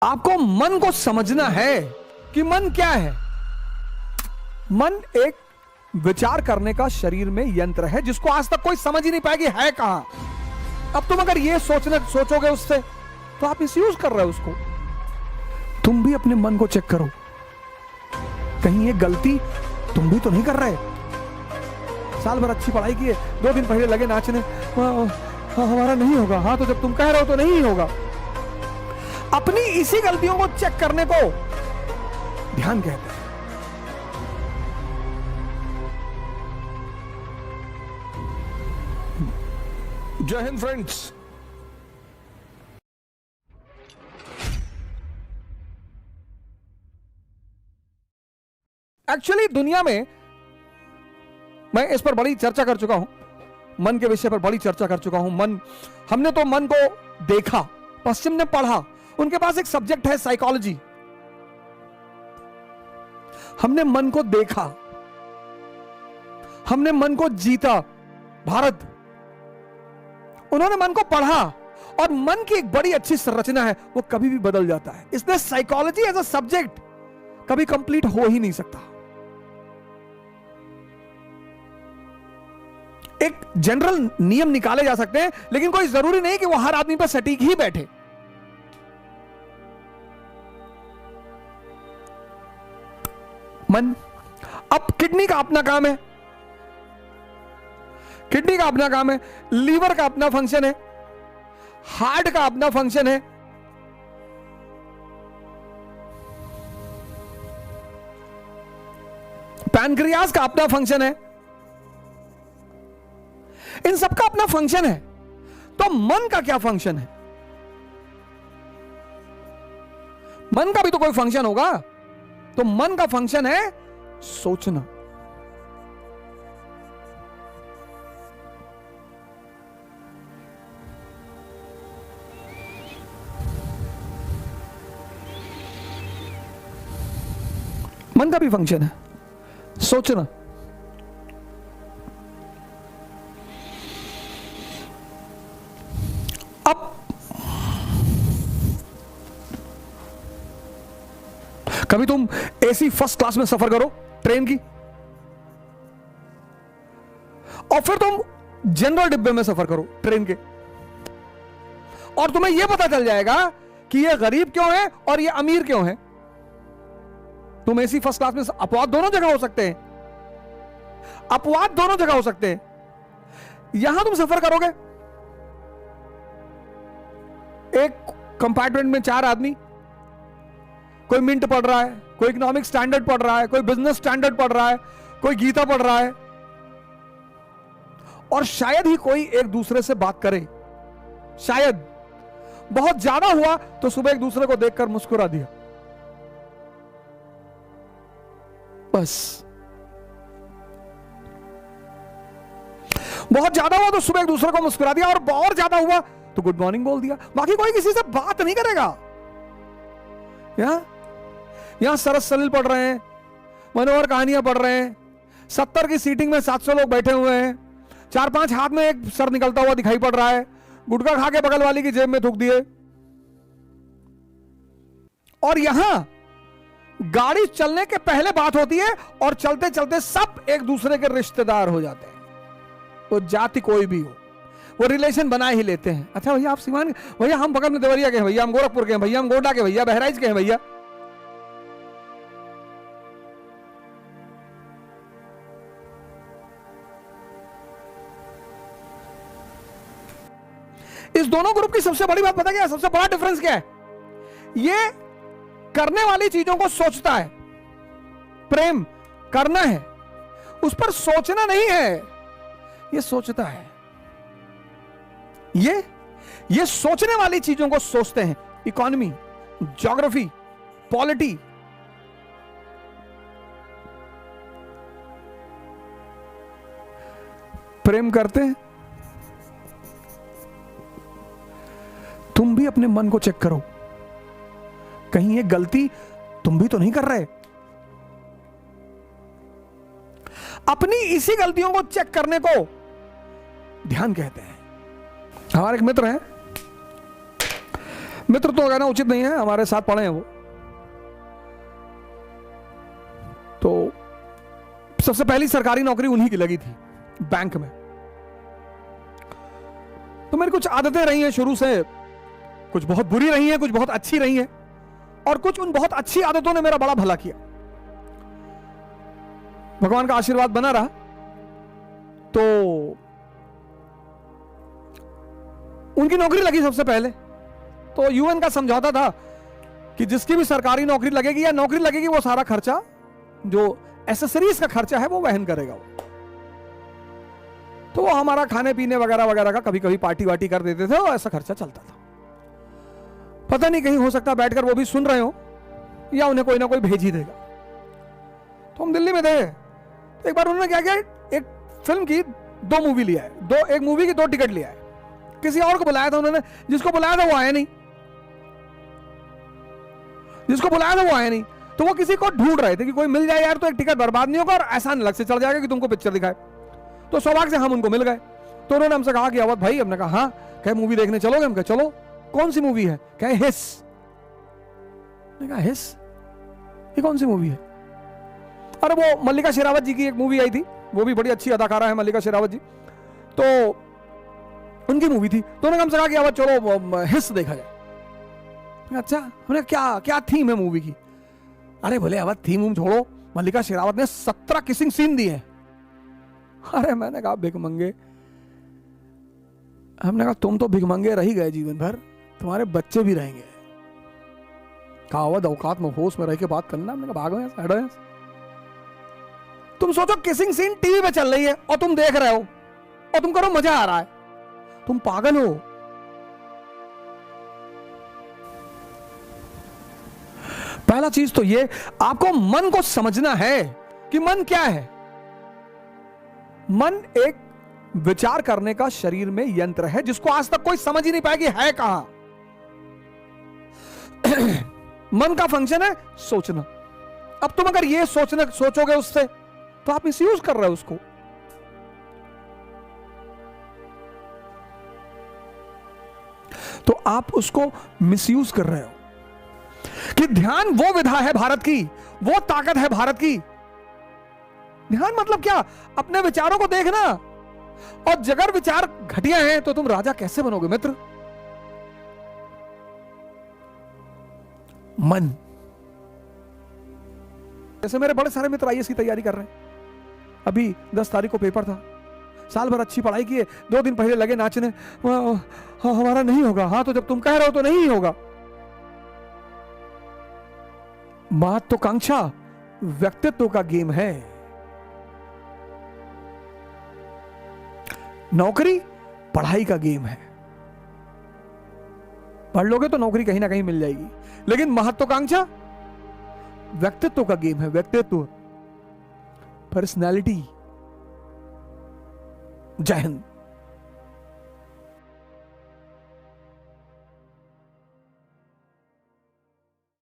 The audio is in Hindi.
आपको मन को समझना है कि मन क्या है। मन एक विचार करने का शरीर में यंत्र है जिसको आज तक कोई समझ ही नहीं पाएगी है कहां। अब तुम अगर ये सोचोगे उससे तो आप मिसयूज कर रहे हो उसको। तुम भी अपने मन को चेक करो, कहीं ये गलती तुम भी तो नहीं कर रहे। साल भर अच्छी पढ़ाई की है, 2 दिन पहले लगे नाचने, हमारा नहीं होगा। हाँ, तो जब तुम कह रहे हो तो नहीं होगा। अपनी इसी गलतियों को चेक करने को ध्यान कहते हैं। जय हिंद फ्रेंड्स। एक्चुअली दुनिया में मैं इस पर बड़ी चर्चा कर चुका हूं, मन के विषय पर बड़ी चर्चा कर चुका हूं। हमने तो मन को देखा, पश्चिम ने पढ़ा, उनके पास एक सब्जेक्ट है साइकोलॉजी। हमने मन को देखा, हमने मन को जीता, भारत। उन्होंने मन को पढ़ा और मन की एक बड़ी अच्छी संरचना है, वो कभी भी बदल जाता है। इसलिए साइकोलॉजी एज अ सब्जेक्ट कभी कंप्लीट हो ही नहीं सकता। एक जनरल नियम निकाले जा सकते हैं, लेकिन कोई जरूरी नहीं कि वो हर आदमी पर सटीक ही बैठे। मन, अब किडनी का अपना काम है, किडनी का अपना काम है, लीवर का अपना फंक्शन है, हार्ट का अपना फंक्शन है, पैनक्रियास का अपना फंक्शन है। इन सबका अपना फंक्शन है। तो मन का क्या फंक्शन है? मन का भी तो कोई फंक्शन होगा। तो मन का फंक्शन है सोचना। मन का भी फंक्शन है सोचना। अब कभी तुम एसी फर्स्ट क्लास में सफर करो ट्रेन की, और फिर तुम जनरल डिब्बे में सफर करो ट्रेन के, और तुम्हें यह पता चल जाएगा कि यह गरीब क्यों है और यह अमीर क्यों है। तुम एसी फर्स्ट क्लास में, अपवाद दोनों जगह हो सकते हैं, अपवाद दोनों जगह हो सकते हैं। यहां तुम सफर करोगे, एक कंपार्टमेंट में 4 आदमी, कोई मिंट पढ़ रहा है, कोई इकोनॉमिक स्टैंडर्ड पढ़ रहा है, कोई बिजनेस स्टैंडर्ड पढ़ रहा है, कोई गीता पढ़ रहा है, और शायद ही कोई एक दूसरे से बात करे। शायद बहुत ज्यादा हुआ तो सुबह एक दूसरे को देखकर मुस्कुरा दिया, बस। बहुत ज्यादा हुआ तो सुबह एक दूसरे को मुस्कुरा दिया, और ज्यादा हुआ तो गुड मॉर्निंग बोल दिया। बाकी कोई किसी से बात नहीं करेगा। यहां सरस सलील पढ़ रहे हैं, मनोहर कहानियां पढ़ रहे हैं, 70 की सीटिंग में 700 लोग बैठे हुए हैं, 4-5 हाथ में एक सर निकलता हुआ दिखाई पड़ रहा है, गुटखा खा के बगल वाली की जेब में थूक दिए। और यहां गाड़ी चलने के पहले बात होती है और चलते चलते सब एक दूसरे के रिश्तेदार हो जाते हैं। वो जाति कोई भी हो, वो रिलेशन बना ही लेते हैं। अच्छा भैया आप सिवान, भैया हम बगल में देवरिया के हैं, भैया हम गोरखपुर के हैं, भैया हम गोड्डा के, भैया बहराइच के हैं, भैया। इस दोनों ग्रुप की सबसे बड़ी बात पता क्या है? सबसे बड़ा डिफरेंस क्या है? ये करने वाली चीजों को सोचता है। प्रेम करना है, उस पर सोचना नहीं है, ये सोचता है। ये सोचने वाली चीजों को सोचते हैं। इकोनॉमी, ज्योग्राफी, पॉलिटी, प्रेम करते हैं। तुम भी अपने मन को चेक करो, कहीं ये गलती तुम भी तो नहीं कर रहे। अपनी इसी गलतियों को चेक करने को ध्यान कहते हैं। हमारे एक मित्र हैं, मित्र तो कहना उचित नहीं है, हमारे साथ पढ़े हैं वो। तो सबसे पहली सरकारी नौकरी उन्हीं की लगी थी, बैंक में। तो मेरी कुछ आदतें रही हैं शुरू से, कुछ बहुत बुरी रही हैं, कुछ बहुत अच्छी रही हैं, और कुछ उन बहुत अच्छी आदतों ने मेरा बड़ा भला किया। भगवान का आशीर्वाद बना रहा। तो उनकी नौकरी लगी सबसे पहले। तो यूएन का समझौता था कि जिसकी भी सरकारी नौकरी लगेगी या नौकरी लगेगी, वो सारा खर्चा, जो एसेसरीज का खर्चा है, वो वहन करेगा वो। तो वो हमारा खाने पीने वगैरह वगैरह का कभी कभी पार्टी वार्टी कर देते थे, और ऐसा खर्चा चलता था। पता नहीं, कहीं हो सकता बैठकर वो भी सुन रहे हो, या उन्हें कोई ना कोई भेज ही देगा। तो हम दिल्ली में थे। तो एक बार उन्होंने क्या किया, एक फिल्म की 2 मूवी लिया है, एक मूवी की 2 टिकट लिया है। किसी और को बुलाया था उन्होंने, जिसको बुलाया था वो आया नहीं, जिसको बुलाया था वो आया नहीं। तो वो किसी को ढूंढ रहे थे कि कोई मिल जाए यार, तो एक टिकट बर्बाद नहीं होगा और आसान लग से चल जाएगा कि तुमको पिक्चर दिखाए। तो सौभाग्य से हम उनको मिल गए। तो उन्होंने हमसे कहा कि अवध भाई, हमने कहा हाँ। कहे मूवी देखने चलोगे? हम कहे चलो। कौन सी मूवी है? कहे हिस। मैंने कहा हिस, ये कौन सी मूवी है? अरे वो मल्लिका शेरावत जी की एक मूवी आई थी, वो भी बड़ी अच्छी अदाकारा है मल्लिका शेरावत जी, तो उनकी मूवी थी। तो उन्होंने हमसे कहा कि अवध चलो हिस देखा जाए। अच्छा। हमने क्या क्या थीम है मूवी की? अरे बोले अवध थीम छोड़ो, मल्लिका शेरावत ने 17 किसिंग सीन दिए हैं। अरे मैंने कहा भिखमंगे, हमने कहा तुम तो भिखमंगे रह ही गए जीवन भर, तुम्हारे बच्चे भी रहेंगे। कहा अवध औकात में होश में रह के बात करना। हमने कहा भागो यहाँ, हटो यहाँ। तुम सोचो किसिंग सीन टीवी पे चल रही है और तुम देख रहे हो और तुम करो मजा आ रहा है, तुम पागल हो। पहला चीज तो ये, आपको मन को समझना है कि मन क्या है। मन एक विचार करने का शरीर में यंत्र है, जिसको आज तक कोई समझ ही नहीं पाया कि है कहां। मन का फंक्शन है सोचना। अब तुम अगर ये सोचोगे उससे, तो आप मिसयूज कर रहे हो उसको। तो आप उसको मिसयूज कर रहे हो। कि ध्यान वो विधा है भारत की, वो ताकत है भारत की। ध्यान मतलब क्या? अपने विचारों को देखना। और जगर विचार घटिया हैं तो तुम राजा कैसे बनोगे मित्र? मन। जैसे मेरे बड़े सारे मित्र आईएएस की तैयारी कर रहे हैं। अभी 10 तारीख को पेपर था, साल भर अच्छी पढ़ाई किए, 2 दिन पहले लगे नाचने, हमारा नहीं होगा। हाँ, तो जब तुम कह रहे हो तो नहीं होगा। महत्वाकांक्षा व्यक्तित्व का गेम है। नौकरी पढ़ाई का गेम है। पढ़ लोगे तो नौकरी कहीं ना कहीं मिल जाएगी, लेकिन महत्वाकांक्षा व्यक्तित्व का गेम है। व्यक्तित्व, पर्सनैलिटी। जय हिंद।